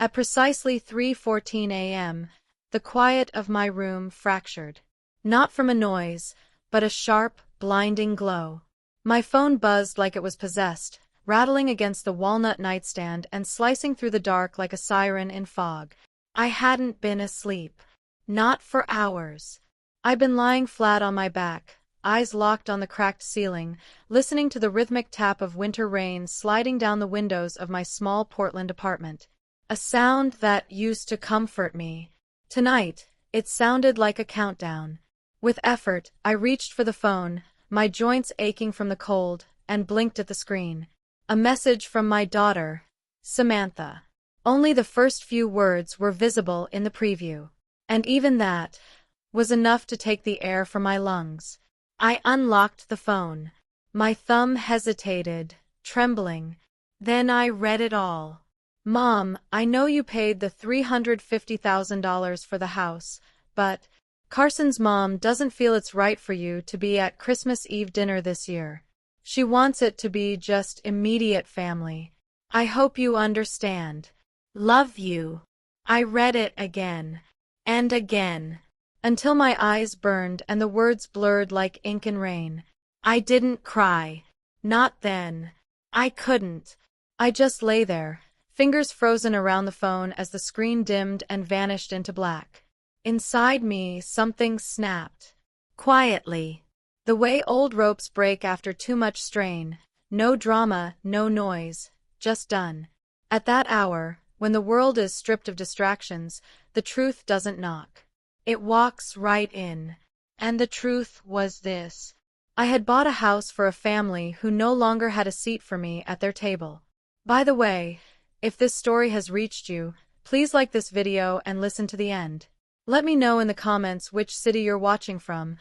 At precisely 3:14 a.m., the quiet of my room fractured. Not from a noise, but a sharp, blinding glow. My phone buzzed like it was possessed, rattling against the walnut nightstand and slicing through the dark like a siren in fog. I hadn't been asleep. Not for hours. I'd been lying flat on my back, eyes locked on the cracked ceiling, listening to the rhythmic tap of winter rain sliding down the windows of my small Portland apartment. A sound that used to comfort me. Tonight, it sounded like a countdown. With effort, I reached for the phone, my joints aching from the cold, and blinked at the screen. A message from my daughter, Samantha. Only the first few words were visible in the preview. And even that was enough to take the air from my lungs. I unlocked the phone. My thumb hesitated, trembling. Then I read it all. Mom, I know you paid the $350,000 for the house, but Carson's mom doesn't feel it's right for you to be at Christmas Eve dinner this year. She wants it to be just immediate family. I hope you understand. Love you. I read it again and again, until my eyes burned and the words blurred like ink in rain. I didn't cry. Not then. I couldn't. I just lay there, fingers frozen around the phone as the screen dimmed and vanished into black. Inside me, something snapped. Quietly. The way old ropes break after too much strain. No drama, no noise, just done. At that hour, when the world is stripped of distractions, the truth doesn't knock. It walks right in. And the truth was this. I had bought a house for a family who no longer had a seat for me at their table. By the way, if this story has reached you, please like this video and listen to the end. Let me know in the comments which city you're watching from.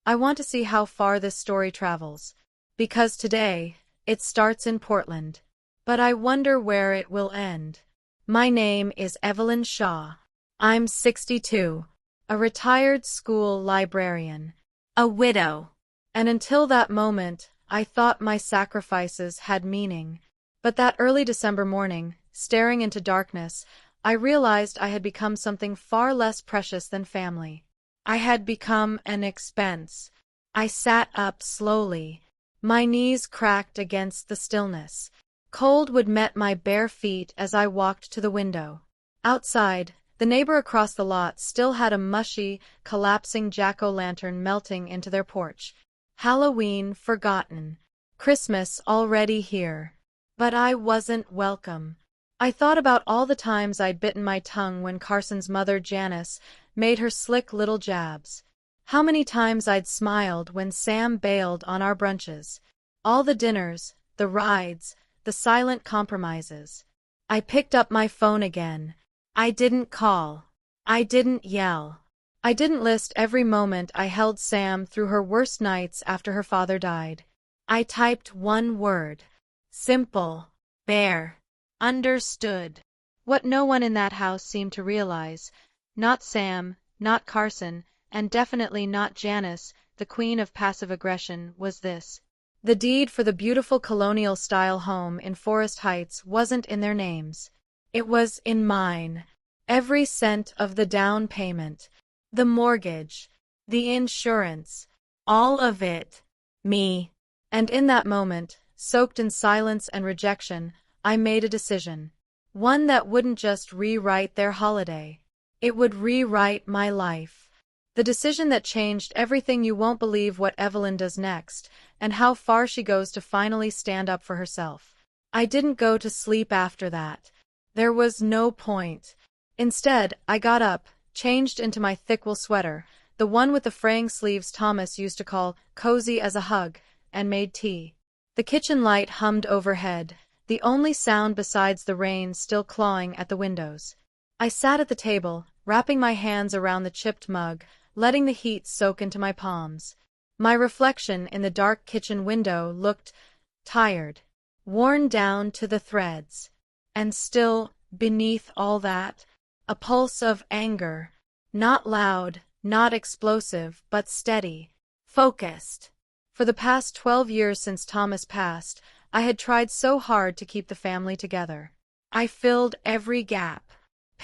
I want to see how far this story travels. Because today, it starts in Portland. But I wonder where it will end. My name is Evelyn Shaw. I'm 62. A retired school librarian. A widow. And until that moment, I thought my sacrifices had meaning. But that early December morning, staring into darkness, I realized I had become something far less precious than family. I had become an expense. I sat up slowly. My knees cracked against the stillness. Cold wood met my bare feet as I walked to the window. Outside, the neighbor across the lot still had a mushy, collapsing jack-o'-lantern melting into their porch. Halloween forgotten. Christmas already here. But I wasn't welcome. I thought about all the times I'd bitten my tongue when Carson's mother, Janice, made her slick little jabs. How many times I'd smiled when Sam bailed on our brunches. All the dinners, the rides, the silent compromises. I picked up my phone again. I didn't call. I didn't yell. I didn't list every moment I held Sam through her worst nights after her father died. I typed one word. Simple. Bare. Understood. What no one in that house seemed to realize, not Sam, not Carson, and definitely not Janice, the queen of passive aggression, was this. The deed for the beautiful colonial-style home in Forest Heights wasn't in their names. It was in mine. Every cent of the down payment, the mortgage, the insurance, all of it. Me. And in that moment, soaked in silence and rejection, I made a decision. One that wouldn't just rewrite their holiday. It would rewrite my life. The decision that changed everything. You won't believe what Evelyn does next, and how far she goes to finally stand up for herself. I didn't go to sleep after that. There was no point. Instead, I got up, changed into my thick wool sweater, the one with the fraying sleeves Thomas used to call cozy as a hug, and made tea. The kitchen light hummed overhead, the only sound besides the rain still clawing at the windows. I sat at the table, wrapping my hands around the chipped mug, letting the heat soak into my palms. My reflection in the dark kitchen window looked tired, worn down to the threads. And still, beneath all that, a pulse of anger. Not loud, not explosive, but steady, focused. For the past 12 years since Thomas passed, I had tried so hard to keep the family together. I filled every gap.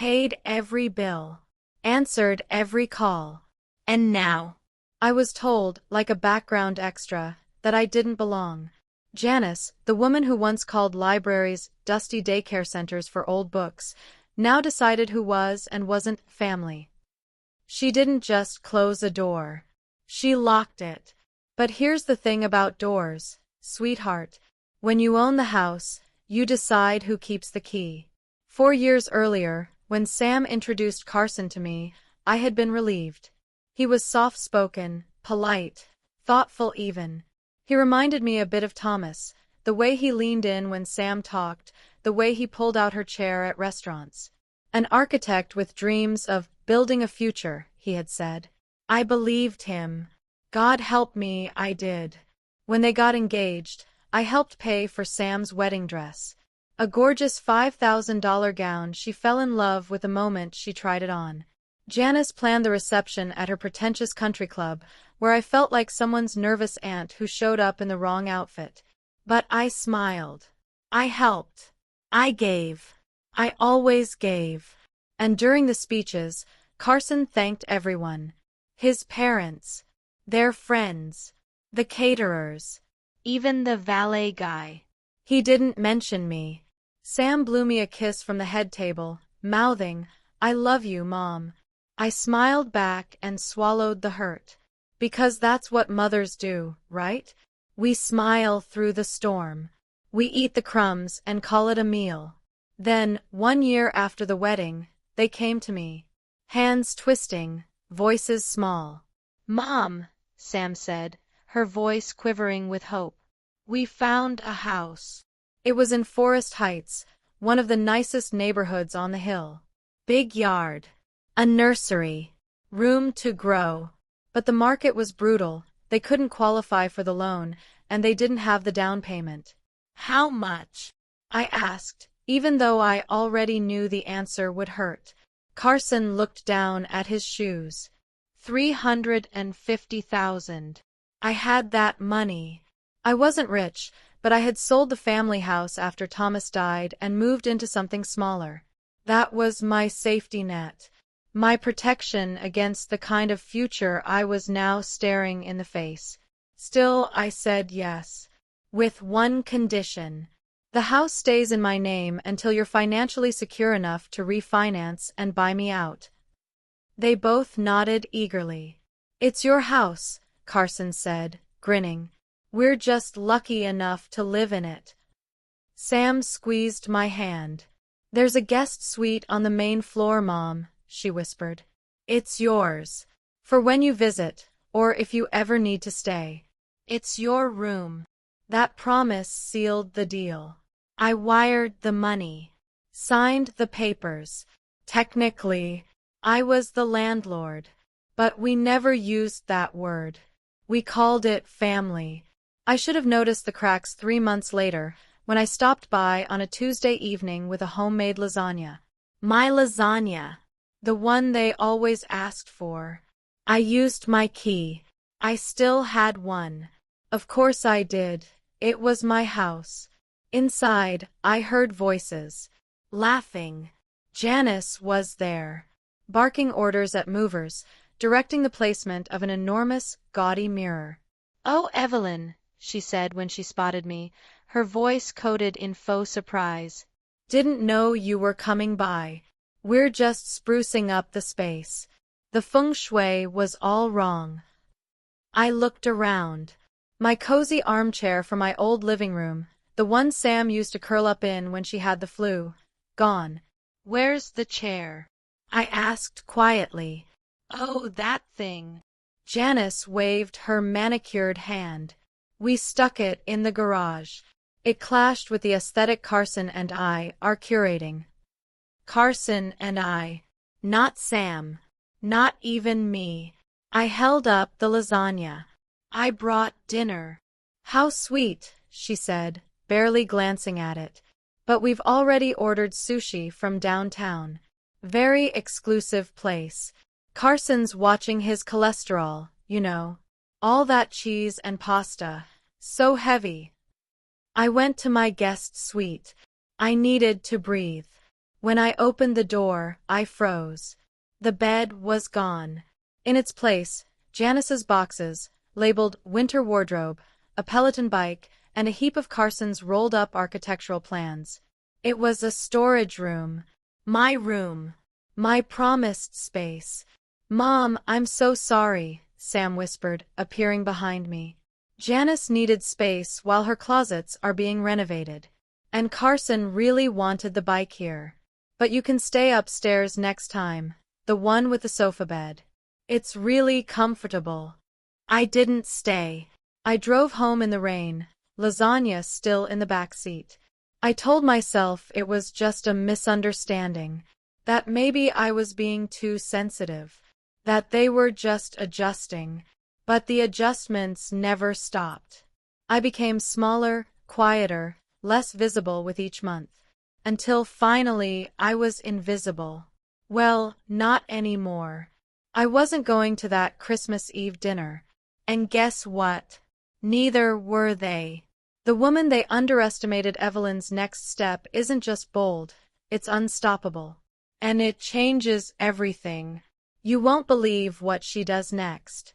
paid every bill, answered every call. And now, I was told, like a background extra, that I didn't belong. Janice, the woman who once called libraries dusty daycare centers for old books, now decided who was and wasn't family. She didn't just close a door. She locked it. But here's the thing about doors, sweetheart. When you own the house, you decide who keeps the key. 4 years earlier, when Sam introduced Carson to me, I had been relieved. He was soft-spoken, polite, thoughtful even. He reminded me a bit of Thomas, the way he leaned in when Sam talked, the way he pulled out her chair at restaurants. An architect with dreams of building a future, he had said. I believed him. God help me, I did. When they got engaged, I helped pay for Sam's wedding dress. A gorgeous $5,000 gown. She fell in love with the moment she tried it on. Janice planned the reception at her pretentious country club, where I felt like someone's nervous aunt who showed up in the wrong outfit. But I smiled. I helped. I gave. I always gave. And during the speeches, Carson thanked everyone. His parents, their friends, the caterers, even the valet guy. He didn't mention me. Sam blew me a kiss from the head table, mouthing, I love you, Mom. I smiled back and swallowed the hurt. Because that's what mothers do, right? We smile through the storm. We eat the crumbs and call it a meal. Then, 1 year after the wedding, they came to me. Hands twisting, voices small. Mom, Sam said, her voice quivering with hope. We found a house. It was in Forest Heights, one of the nicest neighborhoods on the hill. Big yard. A nursery. Room to grow. But the market was brutal, they couldn't qualify for the loan, and they didn't have the down payment. How much? I asked, even though I already knew the answer would hurt. Carson looked down at his shoes. $350,000. I had that money. I wasn't rich, but I had sold the family house after Thomas died and moved into something smaller. That was my safety net. My protection against the kind of future I was now staring in the face. Still, I said yes. With one condition. The house stays in my name until you're financially secure enough to refinance and buy me out. They both nodded eagerly. It's your house, Carson said, grinning. We're just lucky enough to live in it. Sam squeezed my hand. There's a guest suite on the main floor, Mom, she whispered. It's yours. For when you visit, or if you ever need to stay. It's your room. That promise sealed the deal. I wired the money. Signed the papers. Technically, I was the landlord. But we never used that word. We called it family. I should have noticed the cracks 3 months later, when I stopped by on a Tuesday evening with a homemade lasagna. My lasagna. The one they always asked for. I used my key. I still had one. Of course I did. It was my house. Inside, I heard voices. Laughing. Janice was there. Barking orders at movers, directing the placement of an enormous, gaudy mirror. Oh, Evelyn, she said when she spotted me, her voice coated in faux surprise. Didn't know you were coming by. We're just sprucing up the space. The feng shui was all wrong. I looked around. My cozy armchair from my old living room, the one Sam used to curl up in when she had the flu, gone. Where's the chair? I asked quietly. Oh, that thing. Janice waved her manicured hand. We stuck it in the garage. It clashed with the aesthetic Carson and I are curating. Carson and I. Not Sam. Not even me. I held up the lasagna. I brought dinner. How sweet, she said, barely glancing at it. But we've already ordered sushi from downtown. Very exclusive place. Carson's watching his cholesterol, you know. All that cheese and pasta. So heavy. I went to my guest suite. I needed to breathe. When I opened the door, I froze. The bed was gone. In its place, Janice's boxes, labeled winter wardrobe, a Peloton bike, and a heap of Carson's rolled-up architectural plans. It was a storage room. My room. My promised space. "Mom, I'm so sorry," Sam whispered, appearing behind me. "Janice needed space while her closets are being renovated. And Carson really wanted the bike here. But you can stay upstairs next time, the one with the sofa bed. It's really comfortable." I didn't stay. I drove home in the rain, lasagna still in the back seat. I told myself it was just a misunderstanding, that maybe I was being too sensitive, that they were just adjusting, but the adjustments never stopped. I became smaller, quieter, less visible with each month, until finally I was invisible. Well, not anymore. I wasn't going to that Christmas Eve dinner. And guess what? Neither were they. The woman they underestimated. Evelyn's next step isn't just bold, it's unstoppable. And it changes everything. You won't believe what she does next.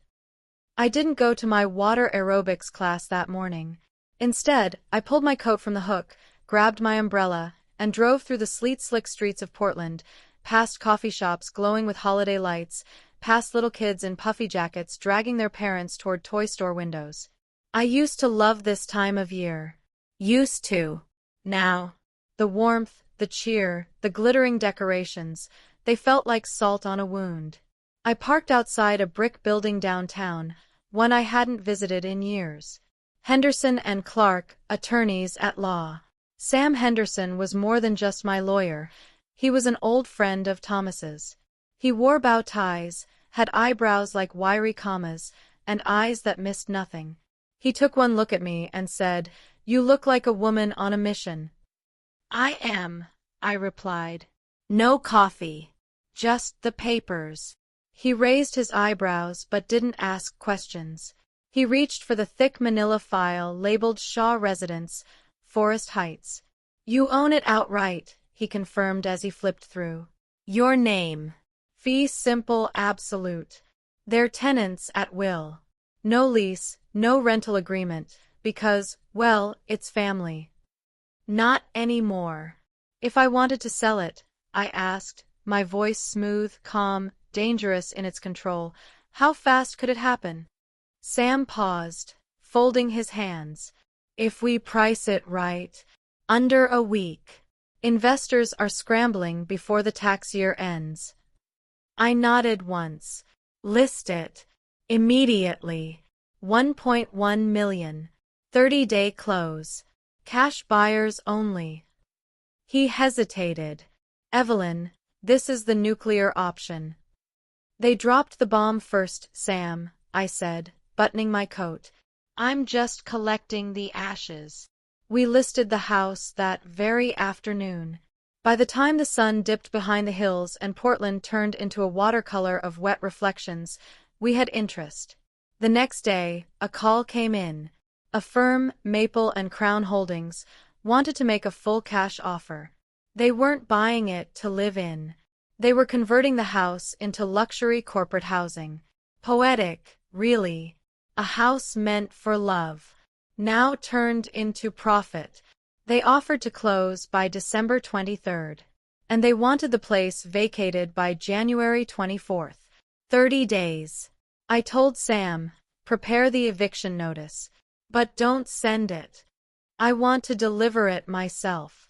I didn't go to my water aerobics class that morning. Instead, I pulled my coat from the hook, grabbed my umbrella, and drove through the sleet-slick streets of Portland, past coffee shops glowing with holiday lights, past little kids in puffy jackets dragging their parents toward toy store windows. I used to love this time of year. Used to. Now. The warmth, the cheer, the glittering decorations, they felt like salt on a wound. I parked outside a brick building downtown, one I hadn't visited in years. Henderson and Clark, attorneys at law. Sam Henderson was more than just my lawyer. He was an old friend of Thomas's. He wore bow ties, had eyebrows like wiry commas, and eyes that missed nothing. He took one look at me and said, "You look like a woman on a mission." "I am," I replied. "No coffee. Just the papers." He raised his eyebrows but didn't ask questions. He reached for the thick manila file labeled Shaw Residence, Forest Heights. "You own it outright," he confirmed as he flipped through. "Your name. Fee simple absolute. They're tenants at will. No lease, no rental agreement, because, well, it's family." "Not anymore." "If I wanted to sell it," I asked, my voice smooth, calm, dangerous in its control, "how fast could it happen?" Sam paused, folding his hands. "If we price it right, under a week. Investors are scrambling before the tax year ends." I nodded once. "List it. Immediately. 1.1 million. 30-day close. Cash buyers only." He hesitated. "Evelyn, this is the nuclear option." "They dropped the bomb first, Sam," I said, buttoning my coat. "I'm just collecting the ashes." We listed the house that very afternoon. By the time the sun dipped behind the hills and Portland turned into a watercolor of wet reflections, we had interest. The next day, a call came in. A firm, Maple and Crown Holdings, wanted to make a full cash offer. They weren't buying it to live in. They were converting the house into luxury corporate housing. Poetic, really. A house meant for love. Now turned into profit. They offered to close by December 23rd. And they wanted the place vacated by January 24th. 30 days. I told Sam, "Prepare the eviction notice. But don't send it. I want to deliver it myself."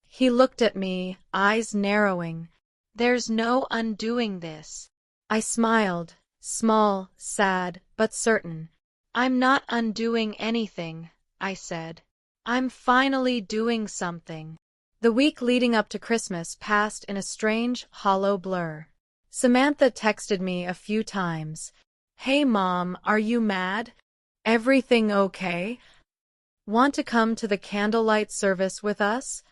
He looked at me, eyes narrowing. "There's no undoing this." I smiled, small, sad, but certain. "I'm not undoing anything," I said. "I'm finally doing something." The week leading up to Christmas passed in a strange, hollow blur. Samantha texted me a few times. "Hey Mom, are you mad? Everything okay? Want to come to the candlelight service with us?"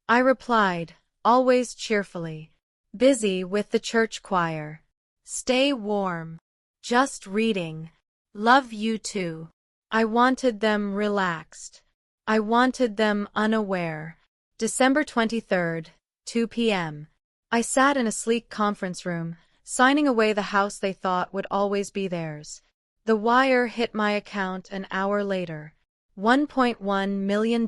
I replied, always cheerfully. "Busy with the church choir. Stay warm. Just reading. Love you too." I wanted them relaxed. I wanted them unaware. December 23rd, 2 p.m. I sat in a sleek conference room, signing away the house they thought would always be theirs. The wire hit my account an hour later. $1.1 million.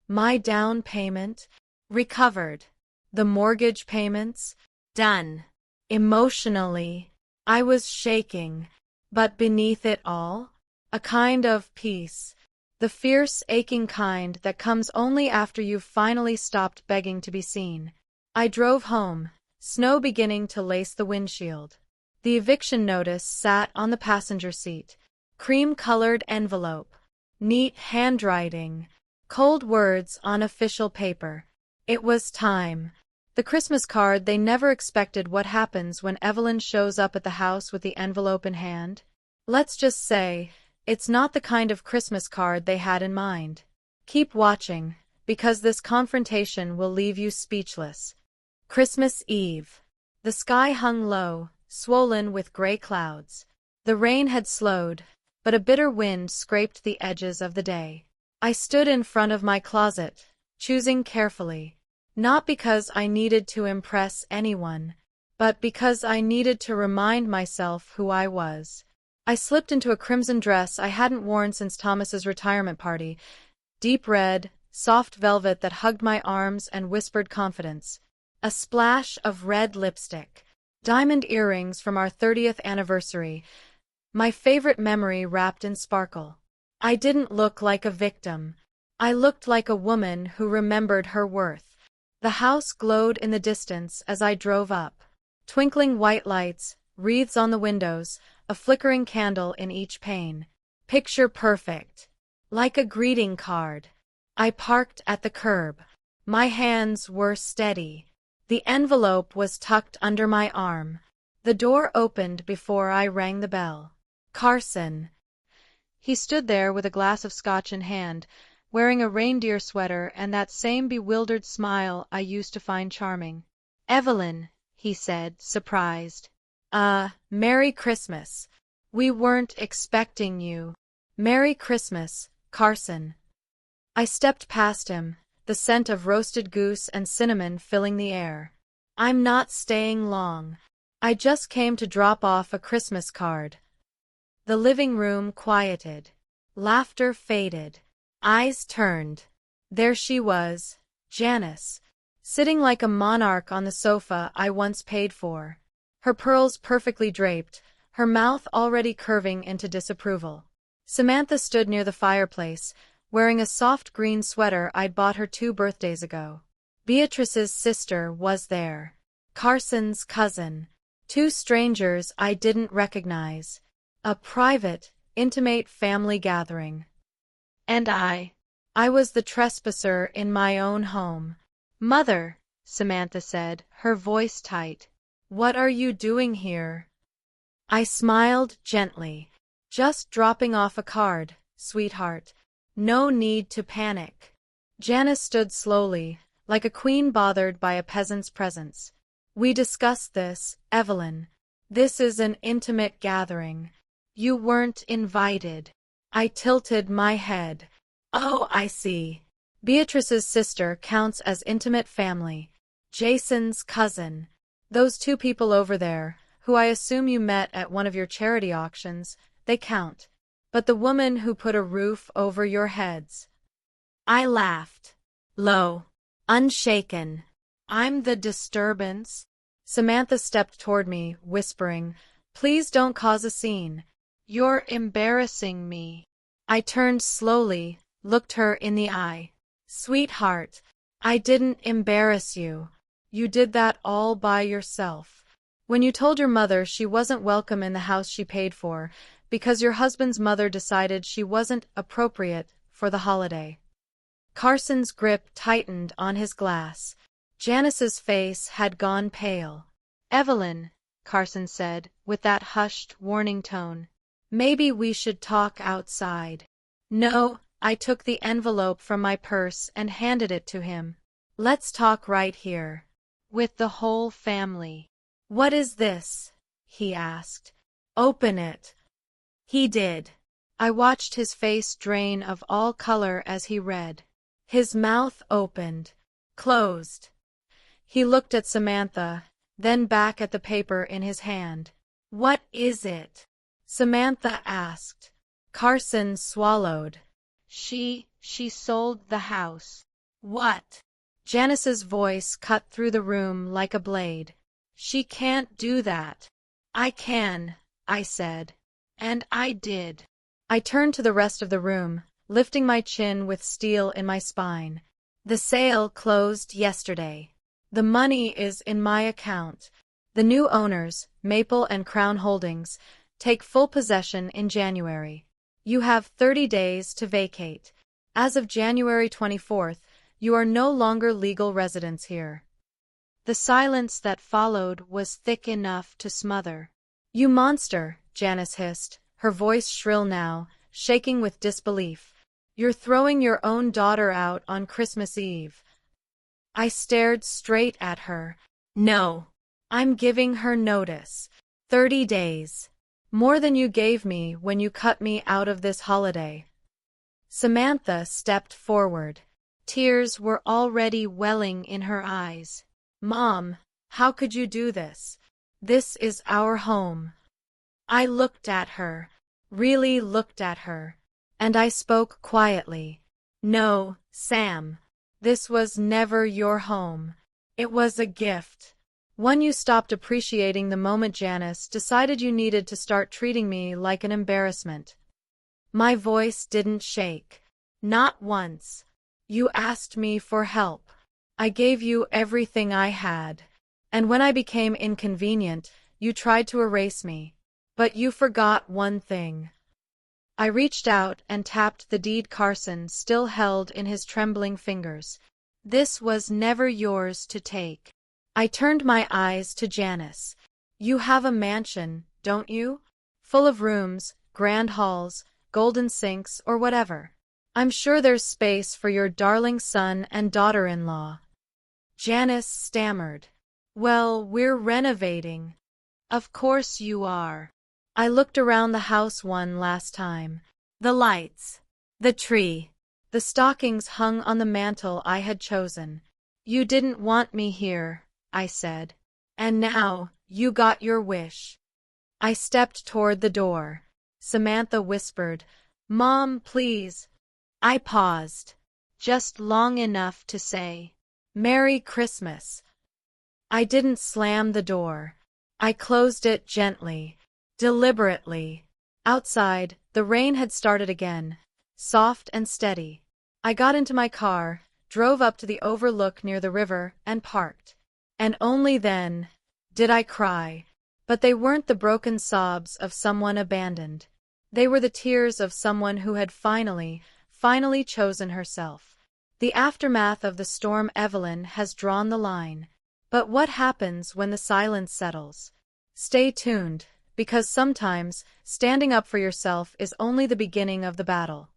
My down payment? Recovered. The mortgage payments? Done. Emotionally, I was shaking, but beneath it all, a kind of peace. The fierce, aching kind that comes only after you've finally stopped begging to be seen. I drove home, snow beginning to lace the windshield. The eviction notice sat on the passenger seat. Cream-colored envelope. Neat handwriting. Cold words on official paper. It was time. The Christmas card they never expected. What happens when Evelyn shows up at the house with the envelope in hand? Let's just say, it's not the kind of Christmas card they had in mind. Keep watching, because this confrontation will leave you speechless. Christmas Eve. The sky hung low, swollen with gray clouds. The rain had slowed, but a bitter wind scraped the edges of the day. I stood in front of my closet, choosing carefully. Not because I needed to impress anyone, but because I needed to remind myself who I was. I slipped into a crimson dress I hadn't worn since Thomas's retirement party. Deep red, soft velvet that hugged my arms and whispered confidence. A splash of red lipstick. Diamond earrings from our 30th anniversary. My favorite memory wrapped in sparkle. I didn't look like a victim. I looked like a woman who remembered her worth. The house glowed in the distance as I drove up. Twinkling white lights, wreaths on the windows, a flickering candle in each pane. Picture perfect. Like a greeting card. I parked at the curb. My hands were steady. The envelope was tucked under my arm. The door opened before I rang the bell. Carson. He stood there with a glass of scotch in hand, wearing a reindeer sweater and that same bewildered smile I used to find charming. Evelyn, he said, surprised. Merry Christmas. We weren't expecting you. Merry Christmas, Carson. I stepped past him, the scent of roasted goose and cinnamon filling the air. I'm not staying long. I just came to drop off a Christmas card. The living room quieted. Laughter faded. Eyes turned. There she was, Janice, sitting like a monarch on the sofa I once paid for. Her pearls perfectly draped, her mouth already curving into disapproval. Samantha stood near the fireplace, wearing a soft green sweater I'd bought her 2 birthdays ago. Beatrice's sister was there. Carson's cousin. 2 strangers I didn't recognize. A private, intimate family gathering. And I was the trespasser in my own home. Mother, Samantha said, her voice tight. What are you doing here? I smiled gently. Just dropping off a card, sweetheart. No need to panic. Janice stood slowly, like a queen bothered by a peasant's presence. We discussed this, Evelyn. This is an intimate gathering. You weren't invited. I tilted my head. Oh, I see. Beatrice's sister counts as intimate family. Jason's cousin. Those 2 people over there, who I assume you met at one of your charity auctions, they count. But the woman who put a roof over your heads. I laughed. Low. Unshaken. I'm the disturbance. Samantha stepped toward me, whispering, Please don't cause a scene. You're embarrassing me. I turned slowly, looked her in the eye. Sweetheart, I didn't embarrass you. You did that all by yourself. When you told your mother she wasn't welcome in the house she paid for, because your husband's mother decided she wasn't appropriate for the holiday. Carson's grip tightened on his glass. Janice's face had gone pale. Evelyn, Carson said, with that hushed, warning tone. Maybe we should talk outside. No, I took the envelope from my purse and handed it to him. Let's talk right here. With the whole family. What is this? He asked. Open it. He did. I watched his face drain of all color as he read. His mouth opened, closed. He looked at Samantha, then back at the paper in his hand. "What is it?" Samantha asked. Carson swallowed. She sold the house." "What?" Janice's voice cut through the room like a blade. "She can't do that." "I can," I said. "And I did." I turned to the rest of the room, lifting my chin with steel in my spine. "The sale closed yesterday. The money is in my account. The new owners, Maple and Crown Holdings, take full possession in January. You have 30 days to vacate. As of January 24th, you are no longer legal residents here." The silence that followed was thick enough to smother. "You monster," Janice hissed, her voice shrill now, shaking with disbelief. "You're throwing your own daughter out on Christmas Eve." I stared straight at her. "No. I'm giving her notice. 30 days. More than you gave me when you cut me out of this holiday." Samantha stepped forward. Tears were already welling in her eyes. "Mom, how could you do this? This is our home." I looked at her, really looked at her, and I spoke quietly. "No, Sam. This was never your home. It was a gift. One you stopped appreciating the moment Janice decided you needed to start treating me like an embarrassment." My voice didn't shake. "Not once. You asked me for help. I gave you everything I had. And when I became inconvenient, you tried to erase me. But you forgot one thing." I reached out and tapped the deed Carson still held in his trembling fingers. "This was never yours to take." I turned my eyes to Janice. "You have a mansion, don't you? Full of rooms, grand halls, golden sinks, or whatever. I'm sure there's space for your darling son and daughter-in-law." Janice stammered. "Well, we're renovating." "Of course you are." I looked around the house one last time. The lights, the tree, the stockings hung on the mantel I had chosen. "You didn't want me here," I said. "And now, you got your wish." I stepped toward the door. Samantha whispered, "Mom, please." I paused, just long enough to say, "Merry Christmas." I didn't slam the door. I closed it gently, deliberately. Outside, the rain had started again, soft and steady. I got into my car, drove up to the overlook near the river, and parked. And only then did I cry. But they weren't the broken sobs of someone abandoned. They were the tears of someone who had finally chosen herself. The aftermath of the storm Evelyn has drawn the line. But what happens when the silence settles? Stay tuned, because sometimes standing up for yourself is only the beginning of the battle.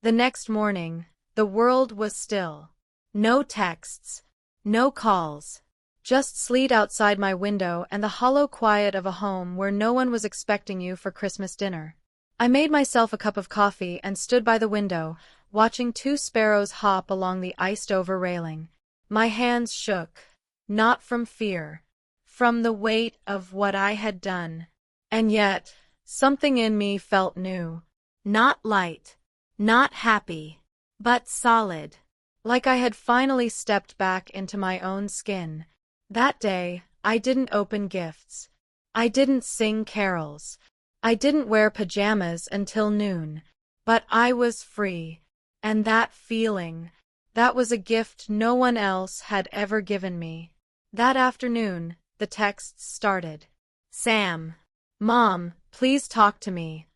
The next morning, the world was still. No texts, no calls. Just sleet outside my window and the hollow quiet of a home where no one was expecting you for Christmas dinner. I made myself a cup of coffee and stood by the window, watching two sparrows hop along the iced-over railing. My hands shook, not from fear, from the weight of what I had done. And yet, something in me felt new. Not light, not happy, but solid. Like I had finally stepped back into my own skin. That day, I didn't open gifts. I didn't sing carols. I didn't wear pajamas until noon. But I was free. And that feeling, that was a gift no one else had ever given me. That afternoon, the texts started. "Sam. Mom, please talk to me.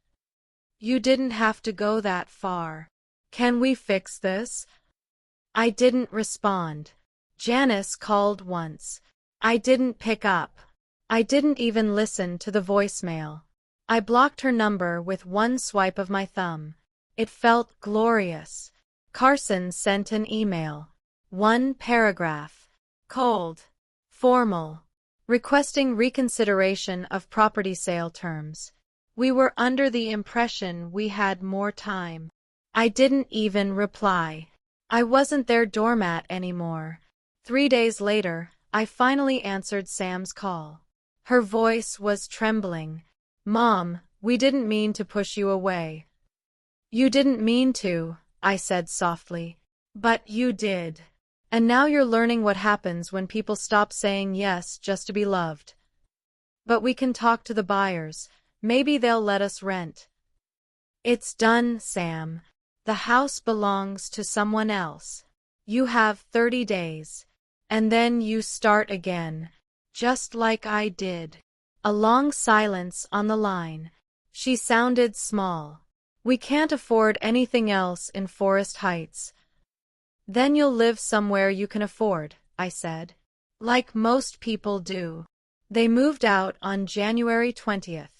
You didn't have to go that far. Can we fix this?" I didn't respond. Janice called once. I didn't pick up. I didn't even listen to the voicemail. I blocked her number with one swipe of my thumb. It felt glorious. Carson sent an email. One paragraph. Cold. Formal. Requesting reconsideration of property sale terms. We were under the impression we had more time. I didn't even reply. I wasn't their doormat anymore. 3 days later, I finally answered Sam's call. Her voice was trembling. Mom, we didn't mean to push you away. You didn't mean to, I said softly. But you did. And now you're learning what happens when people stop saying yes just to be loved. But we can talk to the buyers. Maybe they'll let us rent. It's done, Sam. The house belongs to someone else. You have 30 days. And then you start again. Just like I did. A long silence on the line. She sounded small. We can't afford anything else in Forest Heights. Then you'll live somewhere you can afford, I said. Like most people do. They moved out on January 20th.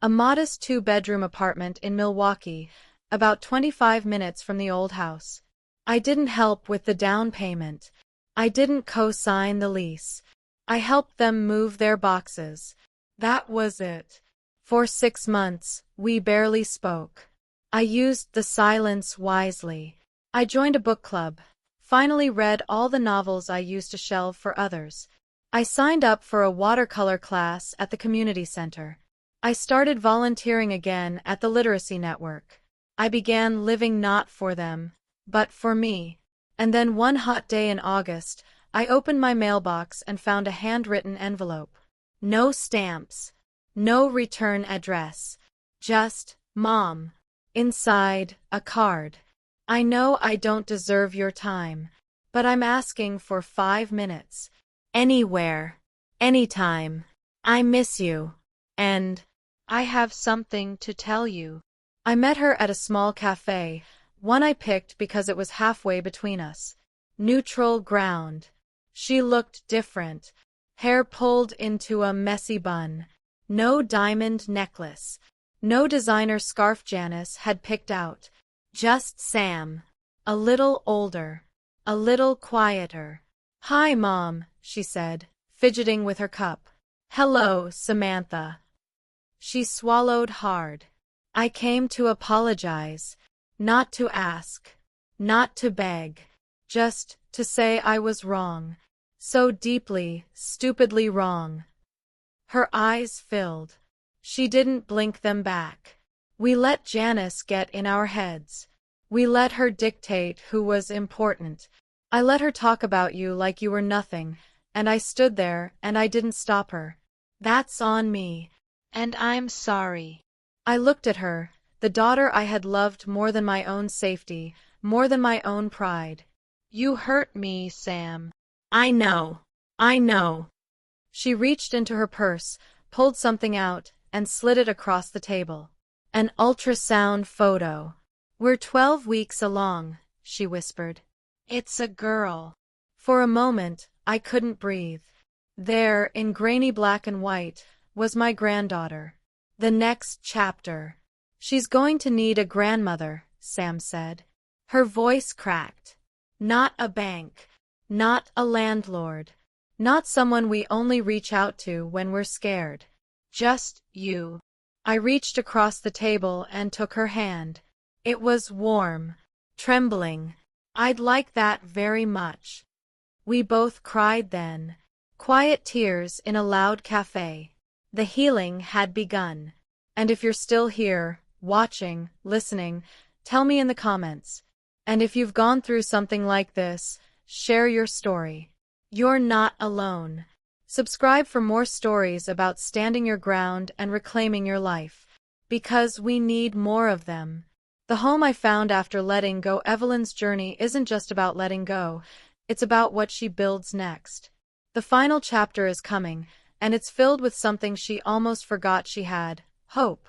A modest 2-bedroom apartment in Milwaukee, about 25 minutes from the old house. I didn't help with the down payment. I didn't co-sign the lease. I helped them move their boxes. That was it. For 6 months, we barely spoke. I used the silence wisely. I joined a book club. Finally read all the novels I used to shelve for others. I signed up for a watercolor class at the community center. I started volunteering again at the Literacy Network. I began living not for them, but for me. And then one hot day in August, I opened my mailbox and found a handwritten envelope. No stamps. No return address. Just, Mom. Inside, a card. I know I don't deserve your time, but I'm asking for 5 minutes. Anywhere. Anytime. I miss you. And I have something to tell you. I met her at a small cafe, one I picked because it was halfway between us. Neutral ground. She looked different. Hair pulled into a messy bun. No diamond necklace. No designer scarf Janice had picked out. Just Sam. A little older. A little quieter. Hi, Mom, she said, fidgeting with her cup. Hello, Samantha. She swallowed hard. I came to apologize. Not to ask. Not to beg. Just to say I was wrong. So deeply, stupidly wrong. Her eyes filled. She didn't blink them back. We let Janice get in our heads. We let her dictate who was important. I let her talk about you like you were nothing, and I stood there and I didn't stop her. That's on me. And I'm sorry. I looked at her, the daughter I had loved more than my own safety, more than my own pride. You hurt me, Sam. I know. I know. She reached into her purse, pulled something out, and slid it across the table. An ultrasound photo. We're 12 weeks along, she whispered. It's a girl. For a moment, I couldn't breathe. There, in grainy black and white, was my granddaughter. The next chapter. She's going to need a grandmother, Sam said. Her voice cracked. Not a bank. Not a landlord. Not someone we only reach out to when we're scared. Just you. I reached across the table and took her hand. It was warm. Trembling. I'd like that very much. We both cried then. Quiet tears in a loud cafe. The healing had begun. And if you're still here, watching, listening, tell me in the comments. And if you've gone through something like this, share your story. You're not alone. Subscribe for more stories about standing your ground and reclaiming your life. Because we need more of them. The home I found after letting go. Evelyn's journey isn't just about letting go, it's about what she builds next. The final chapter is coming, and it's filled with something she almost forgot she had: hope.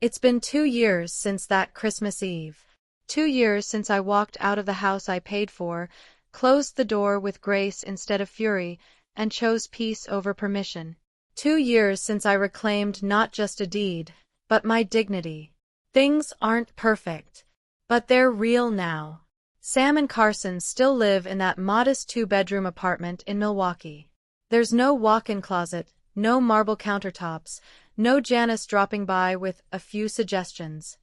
It's been 2 years since that Christmas Eve. 2 years since I walked out of the house I paid for, closed the door with grace instead of fury, and chose peace over permission. 2 years since I reclaimed not just a deed, but my dignity. Things aren't perfect, but they're real now. Sam and Carson still live in that modest 2-bedroom apartment in Milwaukee. There's no walk-in closet, no marble countertops, no Janice dropping by with a few suggestions.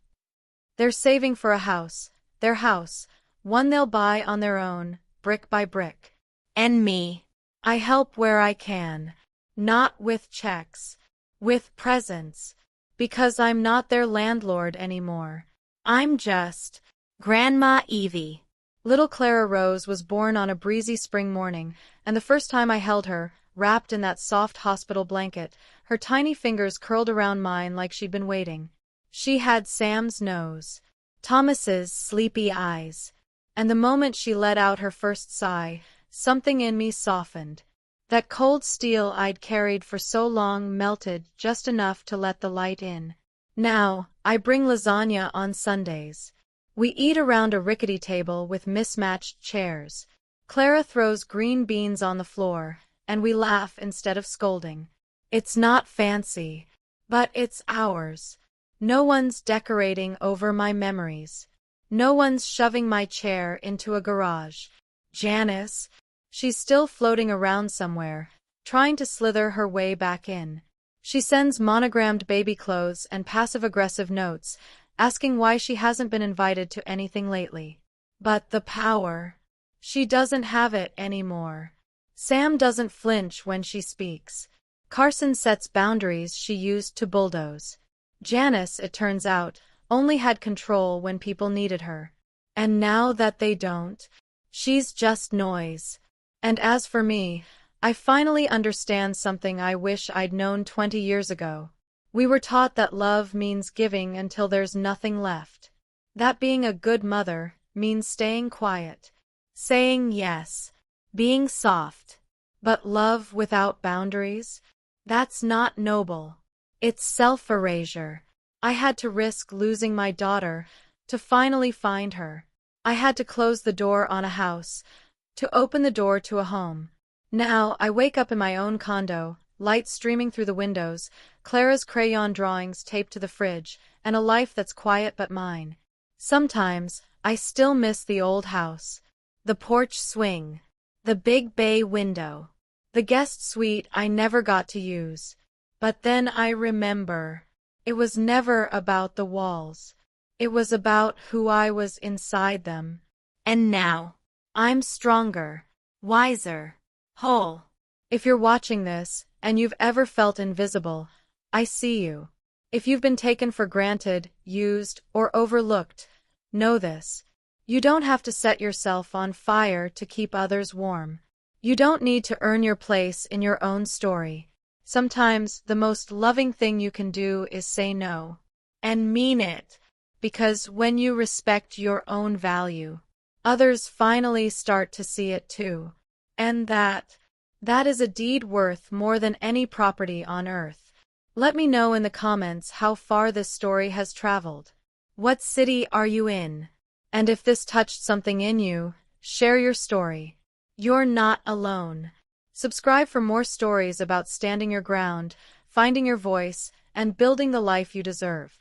They're saving for a house, their house, one they'll buy on their own, brick by brick. And me. I help where I can. Not with checks. With presents. Because I'm not their landlord anymore. I'm just Grandma Evie. Little Clara Rose was born on a breezy spring morning, and the first time I held her, wrapped in that soft hospital blanket, her tiny fingers curled around mine like she'd been waiting. She had Sam's nose, Thomas's sleepy eyes, and the moment she let out her first sigh, something in me softened. That cold steel I'd carried for so long melted just enough to let the light in. Now, I bring lasagna on Sundays. We eat around a rickety table with mismatched chairs. Clara throws green beans on the floor, and we laugh instead of scolding. It's not fancy, but it's ours. No one's decorating over my memories. No one's shoving my chair into a garage. Janice, she's still floating around somewhere, trying to slither her way back in. She sends monogrammed baby clothes and passive-aggressive notes, asking why she hasn't been invited to anything lately. But the power. She doesn't have it anymore. Sam doesn't flinch when she speaks. Carson sets boundaries she used to bulldoze. Janice, it turns out, only had control when people needed her. And now that they don't, she's just noise. And as for me, I finally understand something I wish I'd known 20 years ago. We were taught that love means giving until there's nothing left. That being a good mother means staying quiet, saying yes, being soft. But love without boundaries? That's not noble. It's self-erasure. I had to risk losing my daughter to finally find her. I had to close the door on a house, to open the door to a home. Now, I wake up in my own condo, light streaming through the windows, Clara's crayon drawings taped to the fridge, and a life that's quiet but mine. Sometimes, I still miss the old house. The porch swing. The big bay window. The guest suite I never got to use. But then I remember. It was never about the walls. It was about who I was inside them. And now, I'm stronger, wiser, whole. If you're watching this, and you've ever felt invisible, I see you. If you've been taken for granted, used, or overlooked, know this. You don't have to set yourself on fire to keep others warm. You don't need to earn your place in your own story. Sometimes the most loving thing you can do is say no. And mean it. Because when you respect your own value, others finally start to see it too. And that is a deed worth more than any property on earth. Let me know in the comments how far this story has traveled. What city are you in? And if this touched something in you, share your story. You're not alone. Subscribe for more stories about standing your ground, finding your voice, and building the life you deserve.